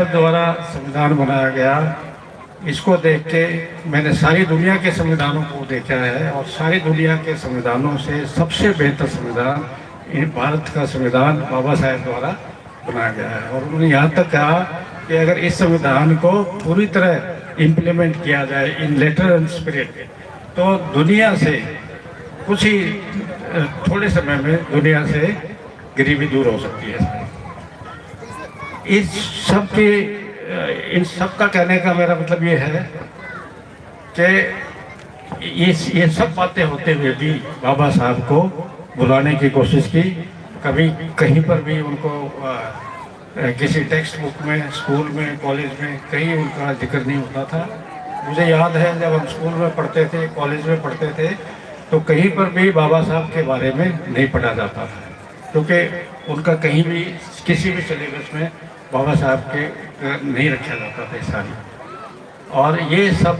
द्वारा संविधान बनाया गया, इसको देख के मैंने सारी दुनिया के संविधानों को देखा है और सारी दुनिया के संविधानों से सबसे बेहतर संविधान भारत का संविधान बाबा साहेब द्वारा बनाया गया है। और उन्होंने यहाँ तक कहा कि अगर इस संविधान को पूरी तरह इम्प्लीमेंट किया जाए इन लेटर एंड स्पिरिट, तो दुनिया से कुछ ही थोड़े समय में दुनिया से गरीबी दूर हो सकती है। इन सब का कहने का मेरा मतलब ये है कि ये सब बातें होते हुए भी बाबा साहब को बुलाने की कोशिश की। कभी कहीं पर भी उनको किसी टेक्स्ट बुक में, स्कूल में, कॉलेज में कहीं उनका जिक्र नहीं होता था। मुझे याद है जब हम स्कूल में पढ़ते थे, कॉलेज में पढ़ते थे, तो कहीं पर भी बाबा साहब के बारे में नहीं पढ़ा जाता था, क्योंकि उनका कहीं भी किसी भी सिलेबस में बाबा साहब के नहीं रखा जाता था सारी। और ये सब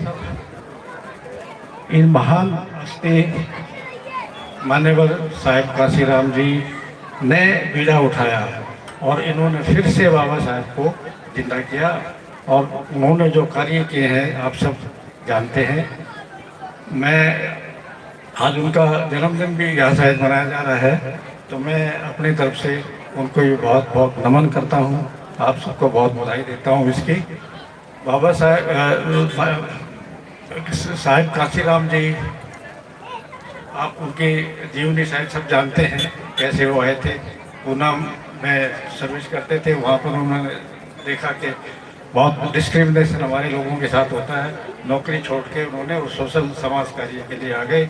इन महान हस्ती मान्यवर साहिब काशीराम जी ने बीड़ा उठाया और इन्होंने फिर से बाबा साहब को जिंदा किया। और उन्होंने जो कार्य किए हैं आप सब जानते हैं। मैं आज उनका जन्मदिन भी यहाँ शायद मनाया जा रहा है, तो मैं अपनी तरफ से उनको भी बहुत बहुत नमन करता हूँ, आप सबको बहुत बधाई देता हूँ इसकी। बाबा साहिब काशीराम जी, आप उनकी जीवनी शायद सब जानते हैं, कैसे वो आए थे। पूना में सर्विस करते थे, वहाँ पर उन्होंने देखा कि बहुत डिस्क्रिमिनेशन हमारे लोगों के साथ होता है। नौकरी छोड़ के उन्होंने उस सोशल समाज कार्य के लिए आ गए।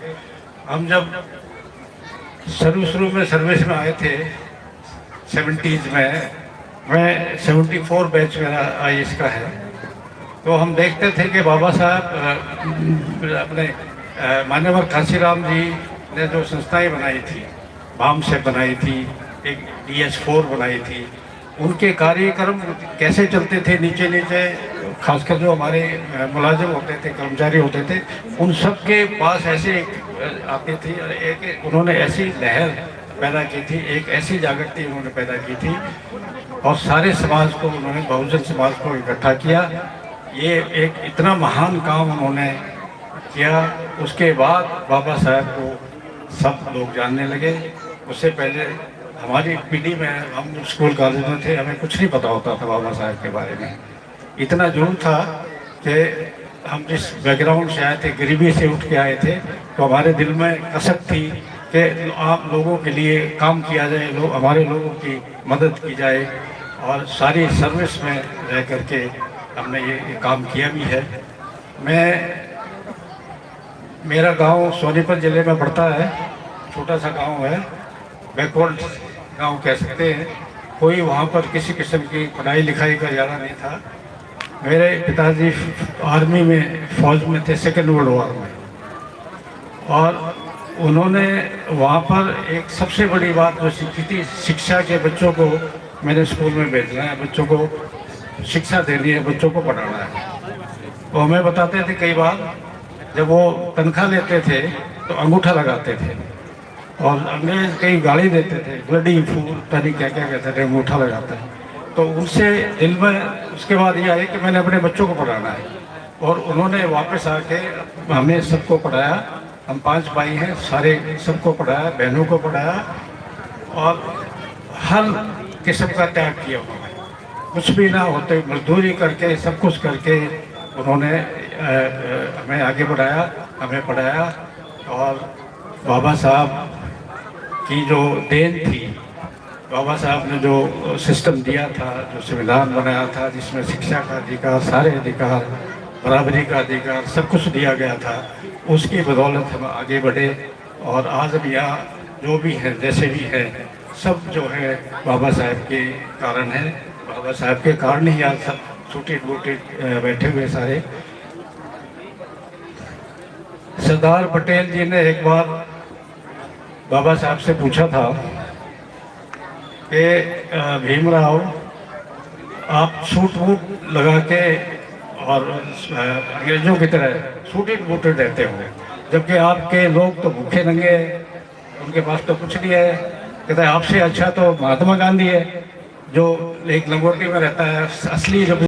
हम जब शुरू में सर्विस में आए थे 70s में, मैं 74 बैच मेरा IAS का है, तो हम देखते थे कि बाबा साहब अपने मान्यवर काशीराम जी ने जो संस्थाएं बनाई थी, बाम से बनाई थी, एक DS4 बनाई थी, उनके कार्यक्रम कैसे चलते थे नीचे नीचे, खासकर जो हमारे मुलाजिम होते थे, कर्मचारी होते थे, उन सब के पास ऐसे आती थी। एक उन्होंने ऐसी लहर पैदा की थी, एक ऐसी जागृति उन्होंने पैदा की थी और सारे समाज को उन्होंने, बहुजन समाज को इकट्ठा किया। ये एक इतना महान काम उन्होंने किया। उसके बाद बाबा साहब को सब लोग जानने लगे। उससे पहले हमारी पीढ़ी में, हम स्कूल कॉलेज में थे, हमें कुछ नहीं पता होता था बाबा साहब के बारे में। इतना जुनून था कि हम जिस बैकग्राउंड से आए थे, गरीबी से उठ के आए थे, तो हमारे दिल में कसक थी कि आप लोगों के लिए काम किया जाए, हमारे लोगों की मदद की जाए। और सारी सर्विस में रह करके हमने ये काम किया भी है। मेरा गांव सोनीपत ज़िले में पड़ता है, छोटा सा गांव है, बैकवर्ड गांव कह सकते हैं। कोई वहाँ पर किसी किस्म की पढ़ाई लिखाई का ज़्यादा नहीं था। मेरे पिताजी आर्मी में, फौज में थे, सेकेंड वर्ल्ड वॉर में, और उन्होंने वहाँ पर एक सबसे बड़ी बात जो सीखी थी, शिक्षा के बच्चों को मैंने स्कूल में भेजना है, बच्चों को शिक्षा देनी है, बच्चों को पढ़ाना है। वो हमें बताते थे कई बार, जब वो तनख्वाह लेते थे तो अंगूठा लगाते थे, और अंग्रेज कई गाली देते थे, ब्लडी फूल, पता क्या क्या कहते थे, अंगूठा लगाता है। तो उनसे दिल में उसके बाद ये आया कि मैंने अपने बच्चों को पढ़ाना है, और उन्होंने वापस आके हमें सबको पढ़ाया। हम 5 भाई हैं, सारे सबको पढ़ाया, बहनों को पढ़ाया, और हर किस्म का त्याग किया उन्होंने। कुछ भी ना होते, मजदूरी करके, सब कुछ करके उन्होंने हमें आगे बढ़ाया, हमें पढ़ाया। और बाबा साहब की जो देन थी, बाबा साहब ने जो सिस्टम दिया था, जो संविधान बनाया था, जिसमें शिक्षा का अधिकार, सारे अधिकार, बराबरी का अधिकार, सब कुछ दिया गया था, उसकी बदौलत हम आगे बढ़े। और आज भी यहाँ जो भी है, जैसे भी है, सब जो है बाबा साहब के कारण है। बाबा साहब के कारण ही आज सब छूटे बूटे बैठे हुए सारे। सरदार पटेल जी ने एक बार बाबा साहब से पूछा था कि भीमराव, आप सूट बूट लगा के और अंग्रेजों की तरह सूटेड बूटेड रहते हो, जबकि आपके लोग तो भूखे नंगे, उनके पास तो कुछ नहीं है। कहता है आपसे अच्छा तो महात्मा गांधी है। जो एक लंगोटी में रहता है, असली जो